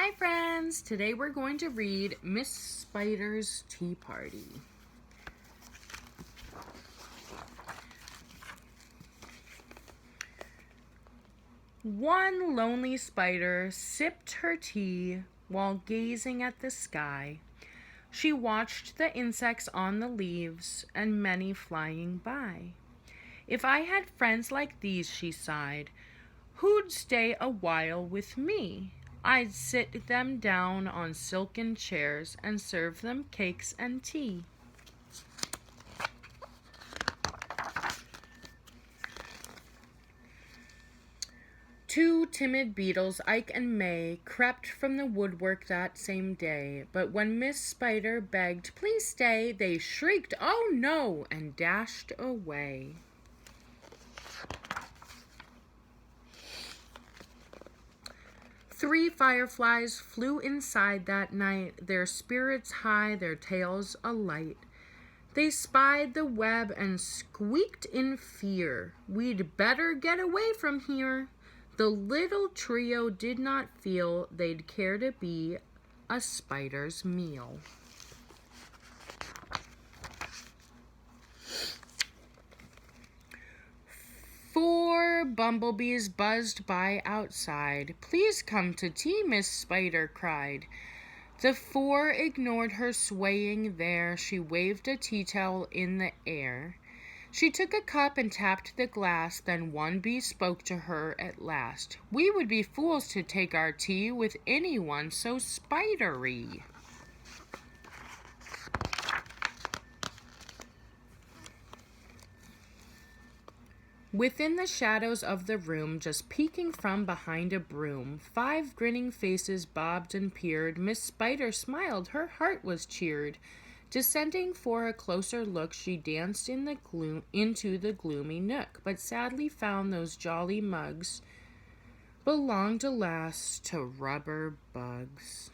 Hi friends! Today we're going to read Miss Spider's Tea Party. One lonely spider sipped her tea while gazing at the sky. She watched the insects on the leaves and many flying by. If I had friends like these, she sighed, who'd stay a while with me? I'd sit them down on silken chairs and serve them cakes and tea. Two timid beetles, Ike and May, crept from the woodwork that same day, but when Miss Spider begged, "Please stay," they shrieked, "Oh no!" and dashed away. Three fireflies flew inside that night, their spirits high, their tails alight. They spied the web and squeaked in fear, "We'd better get away from here." The little trio did not feel they'd care to be a spider's meal. Four bumblebees buzzed by outside. "Please come to tea," Miss Spider cried. The four ignored her swaying there. She waved a tea towel in the air. She took a cup and tapped the glass. Then one bee spoke to her at last. "We would be fools to take our tea with anyone so spidery." Within the shadows of the room, just peeking from behind a broom, five grinning faces bobbed and peered. Miss Spider smiled, her heart was cheered. Descending for a closer look, she danced in the into the gloomy nook, but sadly found those jolly mugs belonged, alas, to rubber bugs.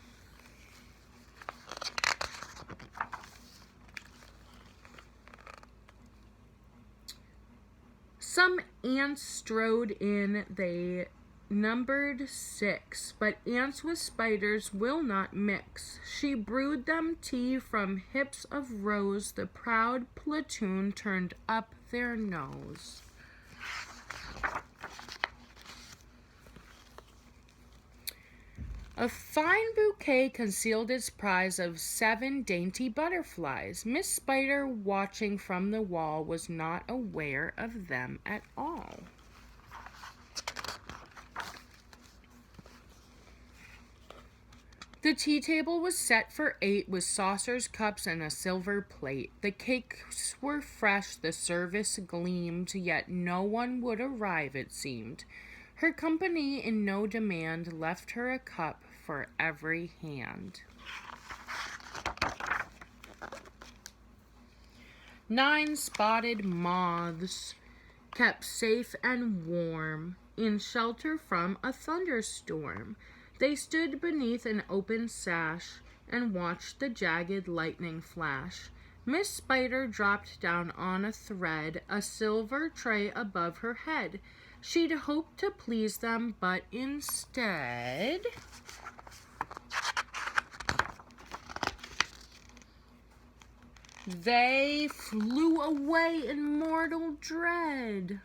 Some ants strode in, they numbered 6, but ants with spiders will not mix. She brewed them tea from hips of rose, the proud platoon turned up their nose. A fine bouquet concealed its prize of 7 dainty butterflies. Miss Spider, watching from the wall, was not aware of them at all. The tea table was set for 8 with saucers, cups, and a silver plate. The cakes were fresh, the service gleamed, yet no one would arrive, it seemed. Her company in no demand left her a cup for every hand. 9 spotted moths, kept safe and warm in shelter from a thunderstorm. They stood beneath an open sash and watched the jagged lightning flash. Miss Spider dropped down on a thread, a silver tray above her head. She'd hoped to please them, but instead they flew away in mortal dread.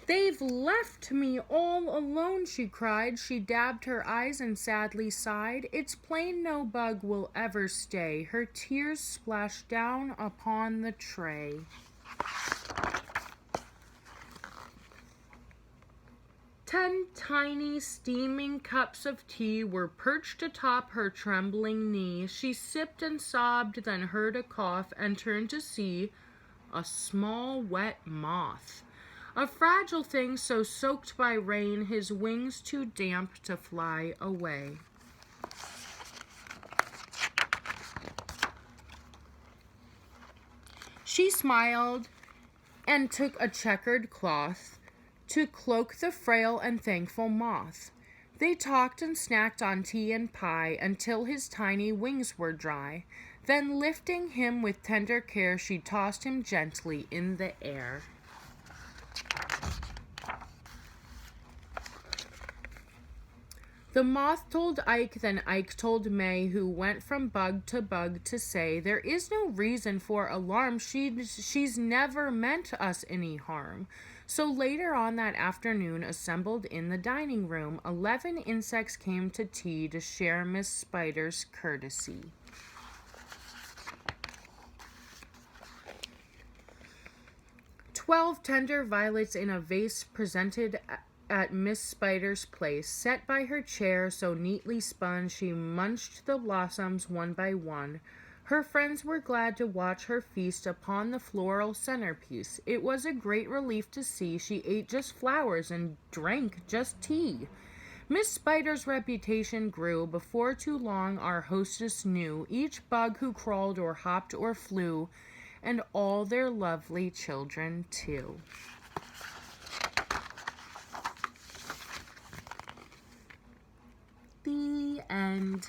"They've left me all alone," she cried. She dabbed her eyes and sadly sighed. "It's plain no bug will ever stay." Her tears splashed down upon the tray. 10 tiny steaming cups of tea were perched atop her trembling knee. She sipped and sobbed, then heard a cough and turned to see a small wet moth. A fragile thing so soaked by rain, his wings too damp to fly away. She smiled and took a checkered cloth to cloak the frail and thankful moth. They talked and snacked on tea and pie until his tiny wings were dry. Then lifting him with tender care, she tossed him gently in the air. The moth told Ike, then Ike told May, who went from bug to say, "There is no reason for alarm. She's never meant us any harm." So later on that afternoon, assembled in the dining room, 11 insects came to tea to share Miss Spider's courtesy. "12 tender violets in a vase presented at Miss Spider's place, set by her chair so neatly spun, she munched the blossoms one by one. Her friends were glad to watch her feast upon the floral centerpiece. It was a great relief to see she ate just flowers and drank just tea. Miss Spider's reputation grew. Before too long our hostess knew each bug who crawled or hopped or flew, and all their lovely children too." The end.